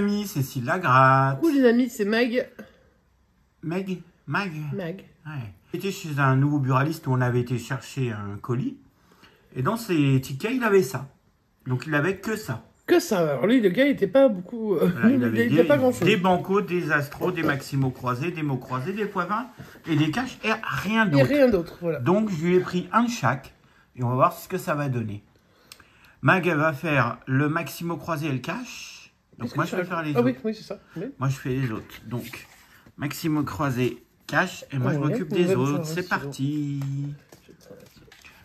amis, Cécile Lagratte. Coucou les amis, c'est Mag. Mag. Ouais. J'étais chez un nouveau buraliste où on avait été chercher un colis. Et dans ses tickets, il avait ça. Donc il avait que ça. Que ça. Alors lui, le gars, il était pas beaucoup... Voilà, il avait pas grand-chose. des bancos, des astros, des maximaux croisés, des mots croisés, des poivins et des caches et rien d'autre. Et rien d'autre, voilà. Donc je lui ai pris un de chaque et on va voir ce que ça va donner. Mag, elle va faire le maximo croisé et le cache. Donc moi je vais faire les autres. Oui, c'est ça. Oui. Moi je fais les autres. Donc maximo croisé, cache et moi je m'occupe on des va autres. faire, C'est parti.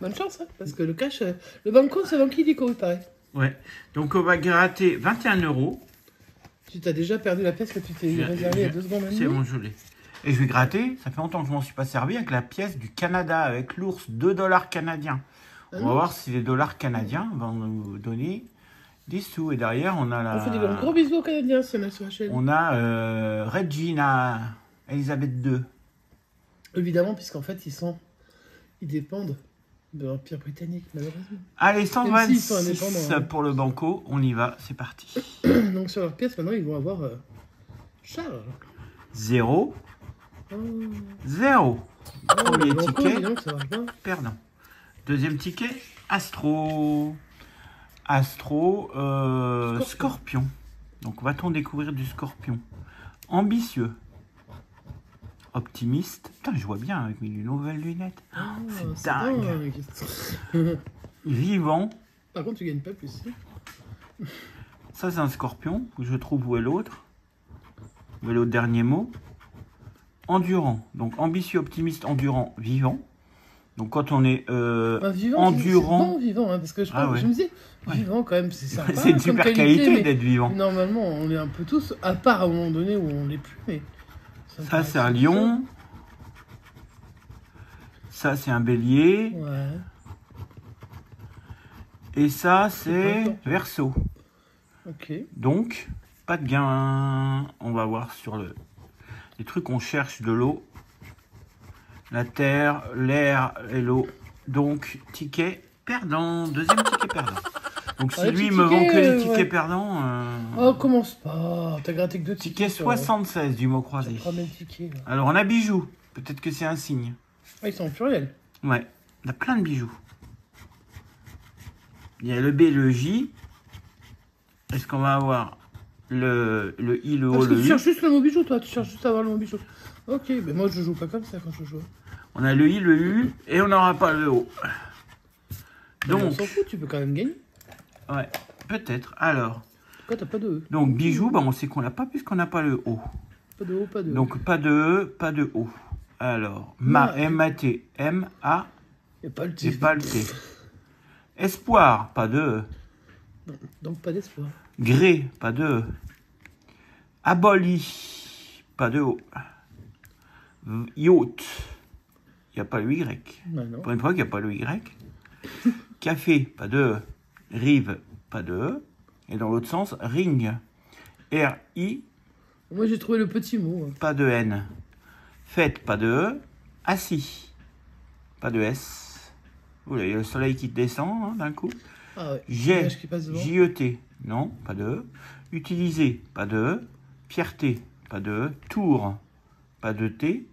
Bonne chance, hein, parce que le cash, le banco, c'est dans qui dit il paraît. Ouais. Donc on va gratter 21 €. Tu t'as déjà perdu la pièce que tu t'es réservée il y a 2 secondes. C'est bon, je l'ai. Et je vais gratter, ça fait longtemps que je m'en suis pas servi, avec la pièce du Canada, avec l'ours, 2 $ canadiens. On va voir si les dollars canadiens vont nous donner des sous. Et derrière, on a la... On fait des gros bisous aux Canadiens, c'est sur la chaîne. On a Regina, Elisabeth II. Évidemment, puisqu'en fait, ils dépendent de l'Empire britannique, malheureusement. Allez, 126 hein. pour le banco, on y va, c'est parti. Donc sur leur pièce, maintenant, ils vont avoir Charles. 0. 0. Premier banco, ticket, donc, ça marche pas. perdant. Deuxième ticket, Astro. Astro, Scorpion. Donc, va-t-on découvrir du Scorpion? Ambitieux. Optimiste. Putain, je vois bien avec mes nouvelles lunettes. C'est dingue. Vivant. Par contre, tu gagnes pas plus. Ça, c'est un Scorpion. Faut que je trouve où est l'autre. Où est l'autre dernier mot? Endurant. Donc, ambitieux, optimiste, endurant, vivant. Donc, quand on est vivant, endurant... C'est bon, vivant, hein, parce que je me disais, vivant quand même, c'est sympa. C'est une super qualité d'être vivant. Normalement, on est un peu tous, à part à un moment donné où on l'est plus, mais... Ça, c'est un lion. Ça, c'est un bélier. Ouais. Et ça, c'est Verseau. Ok. Donc, pas de gain. On va voir sur les trucs qu'on cherche de l'eau. La terre, l'air et l'eau. Donc, ticket perdant. Deuxième ticket perdant. Donc, si lui, il me vend que les tickets perdants... Oh, commence pas. T'as gratté que 2 tickets. Ticket 76 du mot croisé. Tickets, là. Alors, on a bijoux. Peut-être que c'est un signe. Ah, ils sont en pluriel. Ouais. On a plein de bijoux. Il y a le B, le J. Est-ce qu'on va avoir le I, le O, Parce que le U? tu cherches juste le mot bijou, toi. Tu cherches juste à avoir le mot bijou. Ok, mais moi, je joue pas comme ça quand je joue. On a le I, le U, et on n'aura pas le O. Donc, on s'en fout, tu peux quand même gagner. Ouais, peut-être. Alors. Pourquoi t'as pas de E? Donc, bijoux, bah, on sait qu'on l'a pas puisqu'on n'a pas le O. Pas de O, pas de E. Donc, pas de E, pas de O. Alors, M-A-T, M-A, et pas le T. Et pas le T. Espoir, pas de E. Non, donc pas d'espoir. Gré, pas de E. Aboli, pas de O. Yacht, il n'y a pas le Y. Bah non. Pour une fois qu'il n'y a pas le Y. Café, pas de E. Rive, pas de E. Et dans l'autre sens, ring. R-I. Moi, j'ai trouvé le petit mot. Pas de N. Fête, pas de E. Assis, pas de S. Oula, il y a le soleil qui descend hein, d'un coup. Ah ouais. J-E-T, non, pas de E. Utiliser, pas de E. Fierté, pas de E. Tour, pas de T.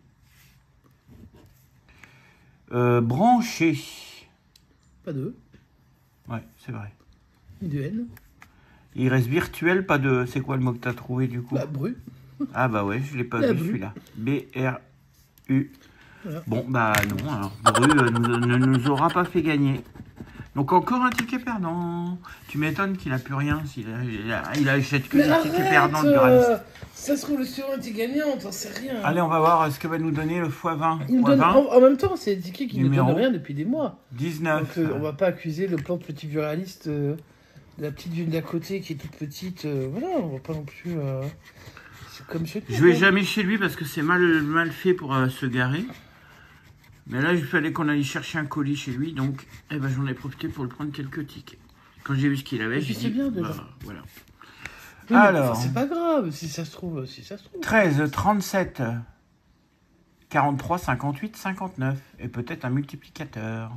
Branché. Pas de E. Ouais, c'est vrai. Ni de N. Il reste virtuel, pas de E. C'est quoi le mot que tu as trouvé du coup? Bah, bru. Ah bah ouais, je l'ai pas vu celui-là. B-R-U. Voilà. Bon, bah non, alors Bru ne nous aura pas fait gagner. Donc encore un ticket perdant. Tu m'étonnes qu'il a plus rien. Il achète que des tickets perdants le buraliste. Ça se trouve le suivant était gagnant, t'en sais rien. Allez, on va voir ce que va nous donner le x20. Il me donne, en même temps, c'est des tickets qui ne donnent rien depuis des mois. 19. Donc on va pas accuser le plan de petit buraliste de la petite ville d'à côté qui est toute petite. Voilà, on va pas non plus... c'est comme chez toi. Je vais jamais chez lui parce que c'est mal fait pour se garer. Mais là, il fallait qu'on aille chercher un colis chez lui, donc eh ben, j'en ai profité pour le prendre quelques tickets. Quand j'ai vu ce qu'il avait, j'ai dit, bien, déjà. Voilà. Oui, alors, c'est pas grave, si ça se trouve. 13, 37, 43, 58, 59. Et peut-être un multiplicateur.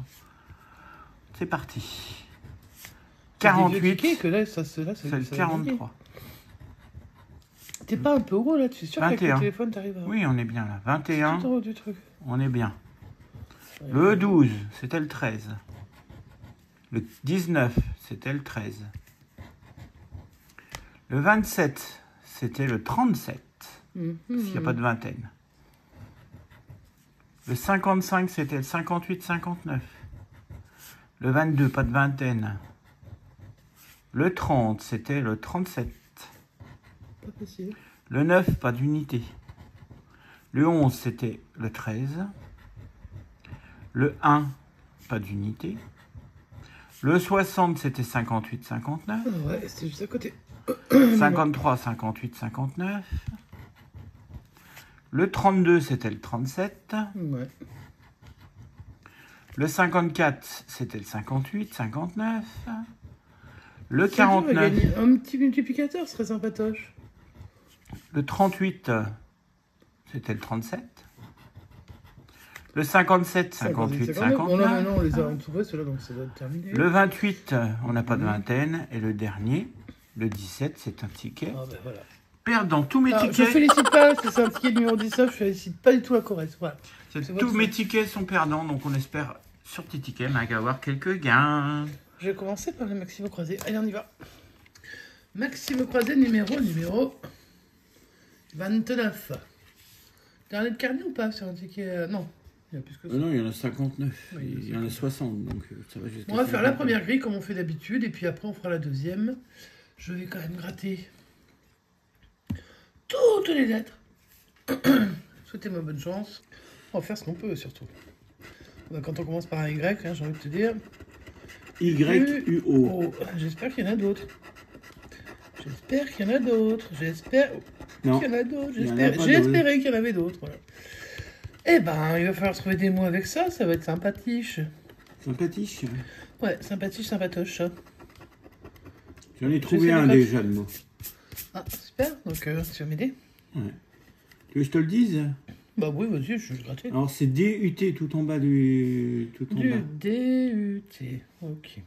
C'est parti. 48. Que là, c'est le 43. T'es pas un peu gros là? Tu es sûr qu'avec le 21. téléphone t'arrives à... Oui, on est bien là. 21, Tout en haut du truc. on est bien. Ouais. Le 12, c'était le 13. Le 19, c'était le 13. Le 27, c'était le 37. S'il n'y a pas de vingtaine. Le 55, c'était le 58-59. Le 22, pas de vingtaine. Le 30, c'était le 37. Pas possible. Le 9, pas d'unité. Le 11, c'était le 13. Le 1, pas d'unité. Le 60, c'était 58-59. Ah ouais, c'était juste à côté. 53, 58, 59. Le 32, c'était le 37. Ouais. Le 54, c'était le 58, 59. Le C'est dur à 49, gagner. Un petit multiplicateur serait sympatoche. le 38, c'était le 37. Le 57, 58, 59. Bon là maintenant on les a entourés ceux-là donc ça doit être terminé. Le 28, on n'a pas de vingtaine. Et le dernier, le 17, c'est un ticket. Ah ben voilà. Perdant tous mes Alors, je tickets. félicite pas, c'est un ticket numéro 19, je félicite pas du tout la Corrèze. Voilà. Tous mes tickets sont perdants, donc on espère sur tes tickets, Mag, avoir quelques gains. Je vais commencer par le Maxime Croisé. Allez, on y va. Maxime Croisé, numéro 29. T'as un lait de carnet ou pas sur un ticket Non, il y a plus que ça. Non, il y en a 59. Oui, Il y en a 60, donc ça va jusqu'à On va faire la 50. première grille comme on fait d'habitude, et puis après on fera la deuxième. Je vais quand même gratter toutes les lettres. Souhaitez-moi bonne chance. On va faire ce qu'on peut surtout. Quand on commence par un Y, hein, j'ai envie de te dire. Y-U-O. Oh, j'espère qu'il y en a d'autres. J'espère qu'il y en a d'autres. J'espère Non. qu'il y en a d'autres. Il y en a pas J'ai d'autres. espéré qu'il y en avait d'autres. Voilà. Eh ben, il va falloir trouver des mots avec ça. Ça va être sympatiche. Sympathique. Ouais, sympatiche, sympatoche. J'en ai trouvé sais un les codes. déjà de mots. Ah, super. Donc, tu vas m'aider? Ouais. Tu veux que je te le dise? Bah oui, vas-y, je vais gratter. Alors c'est D-U-T tout en bas du... Tout en Du bas. D-U-T. Ok.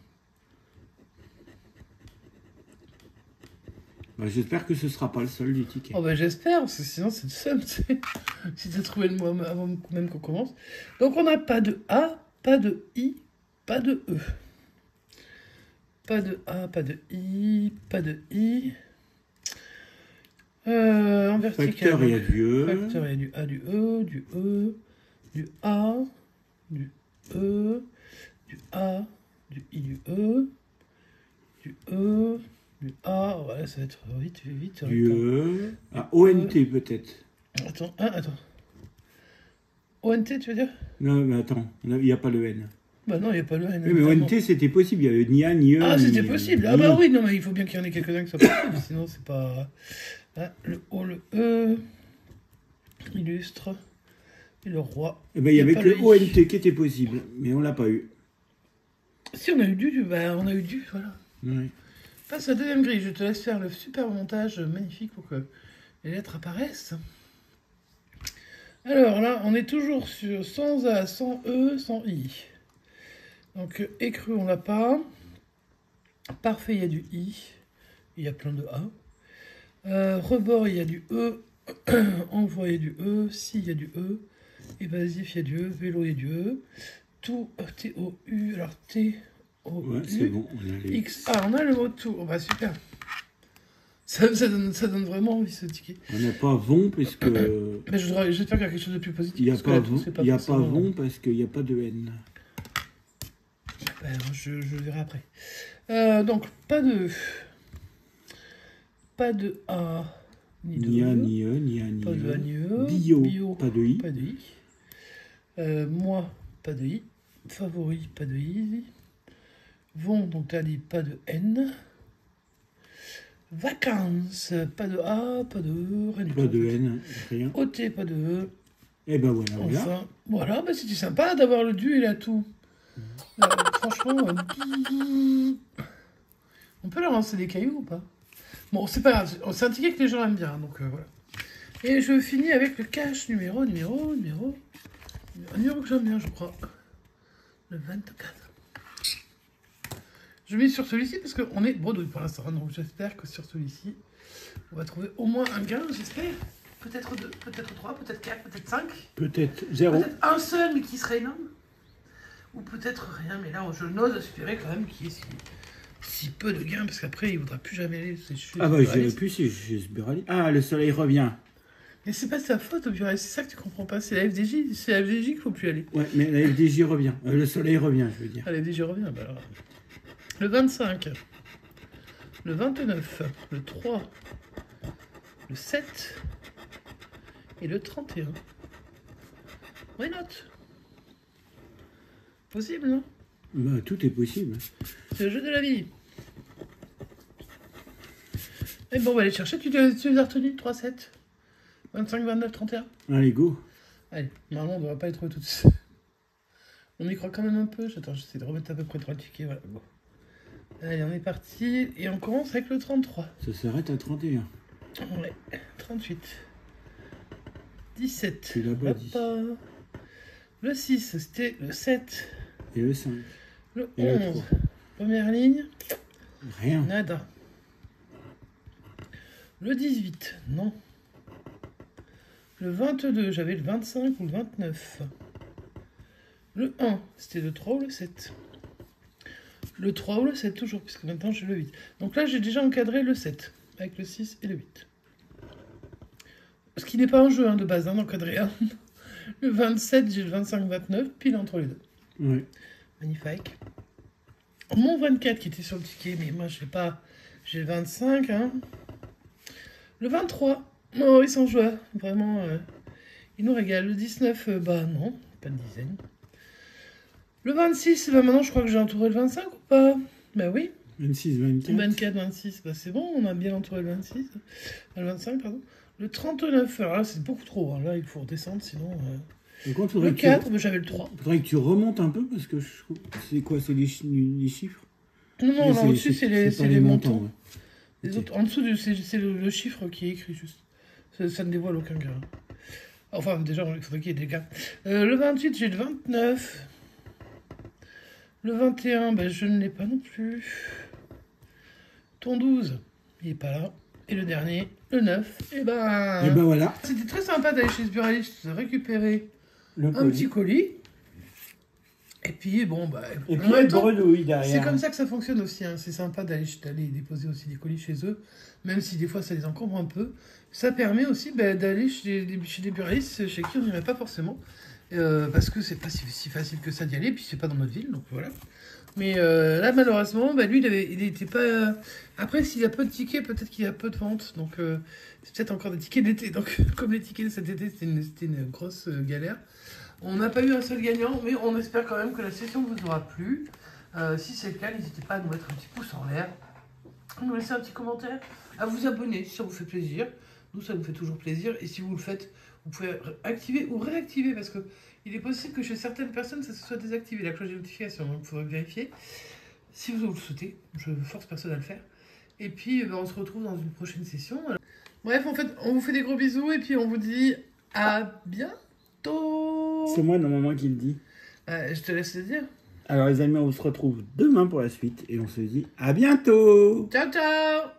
Bah, j'espère que ce sera pas le seul du ticket. Oh bah j'espère, parce que sinon c'est le seul, tu sais. Si t'as trouvé le mot avant même qu'on commence. Donc on n'a pas de A, pas de I, pas de E. Pas de A, pas de I, pas de I. En vertical. Facteur, il y a du E. Facteur, il y a du A, du E, du E, du A, du E, du A, du I, du E, du E, du A. Voilà, ça va être vite. Du Attends. E. Ah, O-N-T peut-être. Attends. ONT, tu veux dire? Non, mais attends, il n'y a pas le N. Bah non, il n'y a pas le N. Oui, mais évidemment. ONT c'était possible, il y avait ni A ni E. Ah, ni- c'était possible. Ah ni bah I. oui, non, mais il faut bien qu'il y en ait quelques-uns qui soient possibles, sinon c'est pas... Ah, le O, le E, illustre, et le roi. Eh ben, il n'y avait pas que le I. ONT qui était possible, mais on l'a pas eu. Si, on a eu on a eu du, voilà. Oui. Passe à la deuxième grille, je te laisse faire le super montage magnifique pour que les lettres apparaissent. Alors là, on est toujours sur sans A, sans E, sans I. Donc écru, on l'a pas. Parfait, il y a du I. Il y a plein de A. Rebord, il y a du E. Envoi, il y a du E. Si, il y a du E. Évasif, il y a du E. Vélo, il y a du E. Tout, T-O-U. Alors T-O-U. Ouais, c'est bon, on a les... X. Ah, on a le mot tout. Oh, bah super. Ça donne vraiment envie ce ticket. On n'a pas vont parce que... Mais j'espère qu'il y a quelque chose de plus positif. Il n'y a parce que pas la tout, vont, c'est il y a pas forcément- vont parce qu'il n'y a pas de N. Ben, je verrai après. Donc, pas de A, ni de Ni A, E. ni E, ni A, ni Pas de A, E. ni E. Bio, pas de I. Pas de I. Moi, pas de I. Favori, pas de I. Vont, donc t'as dit pas de N. Vacances, pas de A, pas de E, rien du Pas tout. de N, rien. OT, pas de E. Eh ben voilà, voilà. Enfin, voilà, bah c'était sympa d'avoir le du et la tout. Franchement, on peut leur lancer des cailloux ou pas? Bon, c'est pas grave, c'est un ticket que les gens aiment bien, donc voilà. Et je finis avec le cash numéro que j'aime bien, je crois. Le 24. Je mets sur celui-ci parce qu'on est bredouille pour l'instant, donc j'espère que sur celui-ci, On va trouver au moins un gain, j'espère. Peut-être 2, peut-être 3, peut-être 4, peut-être 5. Peut-être 0. Peut-être un seul, mais qui serait énorme. Ou peut-être rien, mais là, je n'ose espérer quand même qu'il y ait si peu de gains, parce qu'après, il ne voudra plus jamais aller. Ah bah, je dirais plus si je suis Buraliste. Ah, le soleil revient. Mais c'est pas sa faute, au Buraliste, c'est ça que tu comprends pas. C'est la FDJ, c'est la FDJ qu'il ne faut plus aller. Ouais, mais la FDJ revient. Le soleil revient, je veux dire. Ah, la FDJ revient, bah alors. Le 25, le 29, le 3, le 7 et le 31. Why not? Possible, non? Bah, tout est possible. C'est le jeu de la vie. Et bon, on va aller chercher. Tu les as retenus? 3, 7, 25, 29, 31. Allez, go. Allez, normalement, on ne devrait pas les trouver toutes seules. On y croit quand même un peu. Attends, j'essaie de remettre à peu près 3 tickets. Voilà, bon. Allez, on est parti. Et on commence avec le 33. Ça s'arrête à 31. Ouais, 38. 17. Tu l'as pas dit. Le 6, c'était le 7. Et le 5. Le Et le 11. 3. Première ligne. Rien. Nada. Le 18, non. Le 22, j'avais le 25 ou le 29. Le 1, c'était le 3 ou le 7. Le 3 ou le 7 toujours, puisque maintenant j'ai le 8. Donc là, j'ai déjà encadré le 7, avec le 6 et le 8. Ce qui n'est pas un jeu de base, d'encadrer un. Le 27, j'ai le 25-29, pile entre les deux. Ouais. Magnifique. Mon 24 qui était sur le ticket, mais moi je sais pas, j'ai le 25. Hein. Le 23, oh ils sont joie, vraiment, ils nous régalent. Le 19, bah non, pas de dizaine. Le 26, bah maintenant je crois que j'ai entouré le 25 ou pas? Bah oui. 26, 24. 24, 26, bah c'est bon, on a bien entouré le 26. Le 25, pardon. Le 39, alors là c'est beaucoup trop, hein. Là il faut redescendre sinon... Donc, le 4, bah, j'avais le 3. Il faudrait que tu remontes un peu parce que c'est quoi? C'est les chiffres? Non, non, au-dessus c'est les montants. Ouais. Les autres, en dessous, c'est le chiffre qui est écrit juste. Ça ne dévoile aucun gars. Enfin, déjà, il faudrait qu'il y ait des gars. Le 28, j'ai le 29. Le 21, ben, je ne l'ai pas non plus. Ton 12, il n'est pas là. Et le dernier, le 9, et ben... Et ben voilà. C'était très sympa d'aller chez ce buraliste, de récupérer Le un petit colis. Et puis, bon, bah... Et puis, il y a le bredouille derrière. C'est comme ça que ça fonctionne aussi. Hein. C'est sympa d'aller déposer aussi des colis chez eux, même si des fois ça les encombre un peu. Ça permet aussi d'aller chez des buralistes chez qui on n'irait pas forcément. Parce que c'est pas si facile que ça d'y aller, puis c'est pas dans notre ville, donc voilà. Mais là, malheureusement, lui, il était pas... Après, s'il y a peu de tickets, peut-être qu'il y a peu de ventes. Donc, c'est peut-être encore des tickets d'été. Donc, comme les tickets de cet été, c'était une grosse galère. On n'a pas eu un seul gagnant, mais on espère quand même que la session vous aura plu. Si c'est le cas, n'hésitez pas à nous mettre un petit pouce en l'air, à nous laisser un petit commentaire, à vous abonner si ça vous fait plaisir. Nous, ça nous fait toujours plaisir. Et si vous le faites, vous pouvez activer ou réactiver, parce que il est possible que chez certaines personnes, ça se soit désactivé, la cloche de notification. Donc, il faudra vérifier. Si vous le souhaitez, je ne force personne à le faire. Et puis, on se retrouve dans une prochaine session. Bref, en fait, on vous fait des gros bisous et puis on vous dit à bientôt. C'est moi, normalement, qui le dit. Je te laisse le dire. Alors, les amis, on se retrouve demain pour la suite et on se dit à bientôt. Ciao, ciao.